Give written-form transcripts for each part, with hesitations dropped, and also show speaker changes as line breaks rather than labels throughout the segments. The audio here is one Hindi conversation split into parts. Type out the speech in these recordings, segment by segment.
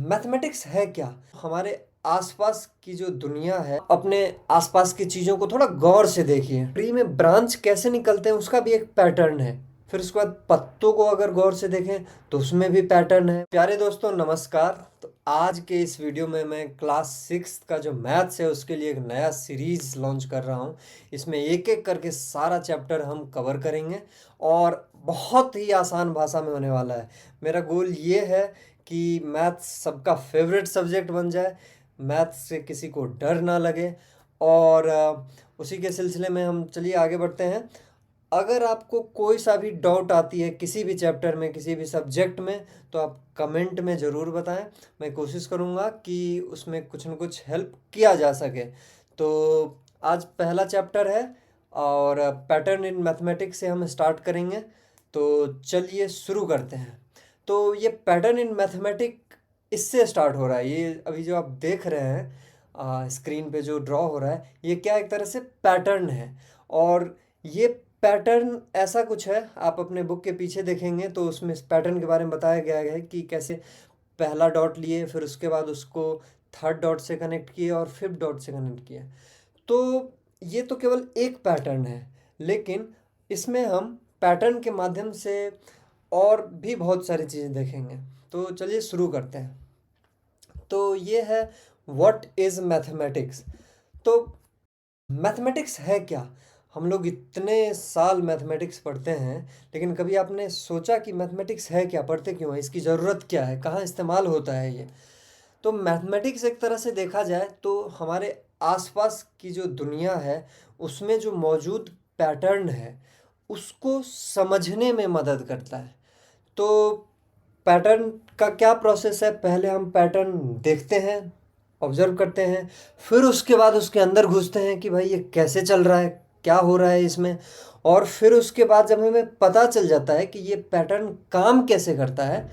मैथमेटिक्स है क्या? हमारे आसपास की जो दुनिया है, अपने आसपास की चीज़ों को थोड़ा गौर से देखिए। ट्री में ब्रांच कैसे निकलते हैं उसका भी एक पैटर्न है। फिर उसके बाद पत्तों को अगर गौर से देखें तो उसमें भी पैटर्न है। प्यारे दोस्तों नमस्कार। तो आज के इस वीडियो में मैं क्लास 6 का जो मैथ्स है उसके लिए एक नया सीरीज लॉन्च कर रहा हूँ। इसमें एक एक करके सारा चैप्टर हम कवर करेंगे और बहुत ही आसान भाषा में होने वाला है। मेरा गोल ये है कि मैथ्स सबका फेवरेट सब्जेक्ट बन जाए, मैथ्स से किसी को डर ना लगे। और उसी के सिलसिले में हम चलिए आगे बढ़ते हैं। अगर आपको कोई सा भी डाउट आती है किसी भी चैप्टर में, किसी भी सब्जेक्ट में, तो आप कमेंट में ज़रूर बताएं। मैं कोशिश करूँगा कि उसमें कुछ न कुछ हेल्प किया जा सके। तो आज पहला चैप्टर है और पैटर्न इन मैथमेटिक्स से हम स्टार्ट करेंगे। तो चलिए शुरू करते हैं। तो ये पैटर्न इन मैथमेटिक इससे स्टार्ट हो रहा है। ये अभी जो आप देख रहे हैं स्क्रीन पे जो ड्रॉ हो रहा है, ये क्या एक तरह से पैटर्न है। और ये पैटर्न ऐसा कुछ है, आप अपने बुक के पीछे देखेंगे तो उसमें इस पैटर्न के बारे में बताया गया है कि कैसे पहला डॉट लिए, फिर उसके बाद उसको थर्ड डॉट से कनेक्ट किए और फिफ्थ डॉट से कनेक्ट किए। तो ये तो केवल एक पैटर्न है, लेकिन इसमें हम पैटर्न के माध्यम से और भी बहुत सारी चीज़ें देखेंगे। तो चलिए शुरू करते हैं। तो ये है व्हाट इज़ मैथमेटिक्स। तो मैथमेटिक्स है क्या? हम लोग इतने साल मैथमेटिक्स पढ़ते हैं, लेकिन कभी आपने सोचा कि मैथमेटिक्स है क्या, पढ़ते क्यों हैं, इसकी ज़रूरत क्या है, कहाँ इस्तेमाल होता है ये? तो मैथमेटिक्स एक तरह से देखा जाए तो हमारे आसपास की जो दुनिया है उसमें जो मौजूद पैटर्न है उसको समझने में मदद करता है। तो पैटर्न का क्या प्रोसेस है? पहले हम पैटर्न देखते हैं, ऑब्जर्व करते हैं, फिर उसके बाद उसके अंदर घुसते हैं कि भाई ये कैसे चल रहा है, क्या हो रहा है इसमें। और फिर उसके बाद जब हमें पता चल जाता है कि ये पैटर्न काम कैसे करता है,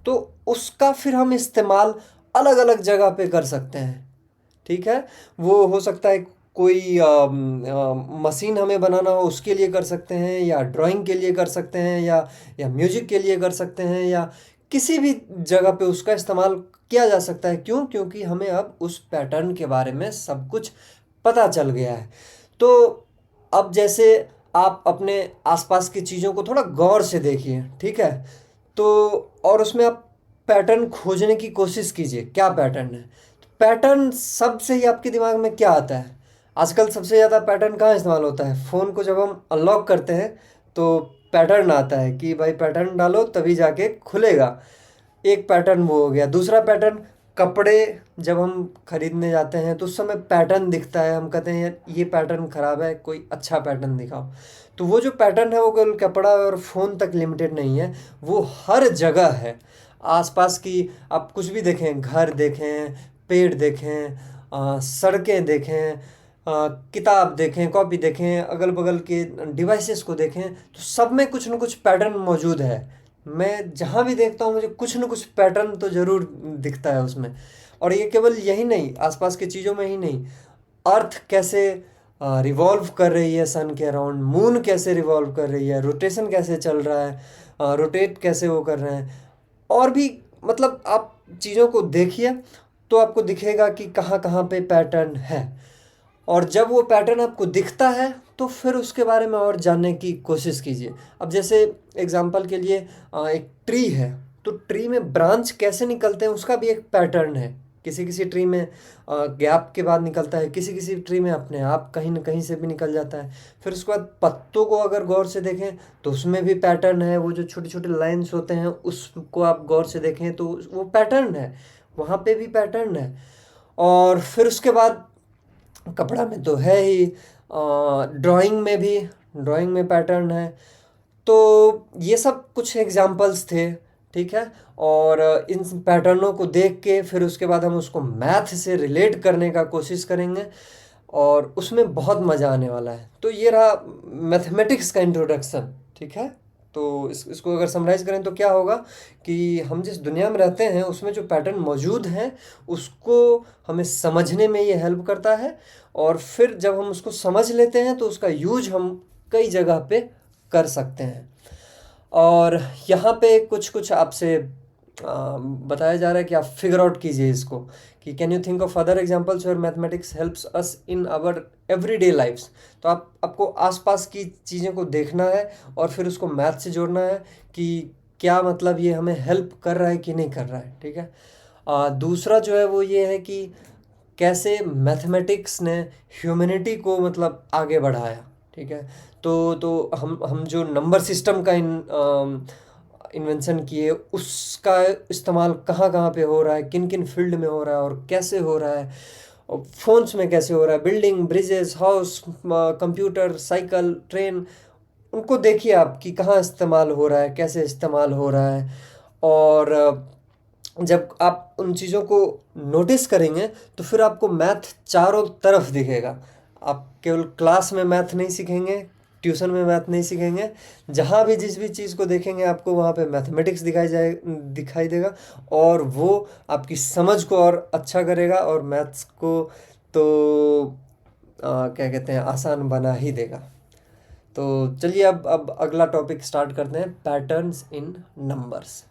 तो उसका फिर हम इस्तेमाल अलग अलग जगह पे कर सकते हैं। ठीक है, वो हो सकता है कोई मशीन हमें बनाना हो उसके लिए कर सकते हैं, या ड्राइंग के लिए कर सकते हैं, या म्यूजिक के लिए कर सकते हैं, या किसी भी जगह पे उसका इस्तेमाल किया जा सकता है। क्यों? क्योंकि हमें अब उस पैटर्न के बारे में सब कुछ पता चल गया है। तो अब जैसे आप अपने आसपास की चीज़ों को थोड़ा गौर से देखिए, ठीक है? तो और उसमें आप पैटर्न खोजने की कोशिश कीजिए, क्या पैटर्न है। पैटर्न सबसे ही आपके दिमाग में क्या आता है? आजकल सबसे ज़्यादा पैटर्न कहाँ इस्तेमाल होता है? फ़ोन को जब हम अनलॉक करते हैं तो पैटर्न आता है कि भाई पैटर्न डालो तभी जाके खुलेगा। एक पैटर्न वो हो गया। दूसरा पैटर्न, कपड़े जब हम खरीदने जाते हैं तो उस समय पैटर्न दिखता है, हम कहते हैं यार ये पैटर्न ख़राब है, कोई अच्छा पैटर्न दिखाओ। तो वो जो पैटर्न है वो केवल कपड़ा और फ़ोन तक लिमिटेड नहीं है, वो हर जगह है। आसपास की आप कुछ भी देखें, घर देखें, पेड़ देखें, सड़कें देखें, किताब देखें, कॉपी देखें, अगल बगल के डिवाइसेस को देखें, तो सब में कुछ न कुछ पैटर्न मौजूद है। मैं जहाँ भी देखता हूँ मुझे कुछ न कुछ पैटर्न तो ज़रूर दिखता है उसमें। और ये केवल यही नहीं, आसपास की चीज़ों में ही नहीं, अर्थ कैसे रिवॉल्व कर रही है सन के अराउंड, मून कैसे रिवॉल्व कर रही है, रोटेशन कैसे चल रहा है, रोटेट कैसे वो कर रहे हैं, और भी मतलब आप चीज़ों को देखिए तो आपको दिखेगा कि कहाँ कहाँ पे पैटर्न है। और जब वो पैटर्न आपको दिखता है तो फिर उसके बारे में और जानने की कोशिश कीजिए। अब जैसे एग्जांपल के लिए एक ट्री है, तो ट्री में ब्रांच कैसे निकलते हैं उसका भी एक पैटर्न है। किसी किसी ट्री में गैप के बाद निकलता है, किसी किसी ट्री में अपने आप कहीं न कहीं से भी निकल जाता है। फिर उसके बाद पत्तों को अगर गौर से देखें तो उसमें भी पैटर्न है। वो जो छोटे छोटे लाइन्स होते हैं उसको आप गौर से देखें तो वो पैटर्न है, वहाँ पे भी पैटर्न है। और फिर उसके बाद कपड़ा में तो है ही, ड्राइंग में भी, ड्राइंग में पैटर्न है। तो ये सब कुछ एग्जाम्पल्स थे, ठीक है। और इन पैटर्नों को देख के फिर उसके बाद हम उसको मैथ से रिलेट करने का कोशिश करेंगे और उसमें बहुत मज़ा आने वाला है। तो ये रहा मैथमेटिक्स का इंट्रोडक्शन, ठीक है। तो इसको अगर समराइज़ करें तो क्या होगा कि हम जिस दुनिया में रहते हैं उसमें जो पैटर्न मौजूद हैं उसको हमें समझने में ये हेल्प करता है। और फिर जब हम उसको समझ लेते हैं तो उसका यूज हम कई जगह पे कर सकते हैं। और यहाँ पे कुछ कुछ आपसे बताया जा रहा है कि आप फिगर आउट कीजिए इसको, कि can you think of other examples where mathematics helps us in our everyday lifes. तो आपको आसपास की चीज़ों को देखना है और फिर उसको मैथ से जोड़ना है कि क्या मतलब ये हमें हेल्प कर रहा है कि नहीं कर रहा है, ठीक है। दूसरा जो है वो ये है कि कैसे मैथमेटिक्स ने ह्यूमैनिटी को मतलब आगे बढ़ाया, ठीक है। तो हम जो नंबर सिस्टम का इन्वेंशन किए, उसका इस्तेमाल कहाँ कहाँ पे हो रहा है, किन किन फील्ड में हो रहा है और कैसे हो रहा है, और फोन्स में कैसे हो रहा है, building, bridges, house, computer, cycle, train, उनको देखिए आप कि कहाँ इस्तेमाल हो रहा है, कैसे इस्तेमाल हो रहा है। और जब आप उन चीज़ों को नोटिस करेंगे तो फिर आपको मैथ चारों तरफ दिखेगा। आप केवल क्लास में मैथ नहीं सीखेंगे, ट्यूशन में मैथ नहीं सीखेंगे, जहाँ भी जिस भी चीज़ को देखेंगे आपको वहाँ पे मैथमेटिक्स दिखाई देगा, और वो आपकी समझ को और अच्छा करेगा और मैथ्स को तो क्या कहते हैं, आसान बना ही देगा। तो चलिए अब अगला टॉपिक स्टार्ट करते हैं, पैटर्न्स इन नंबर्स।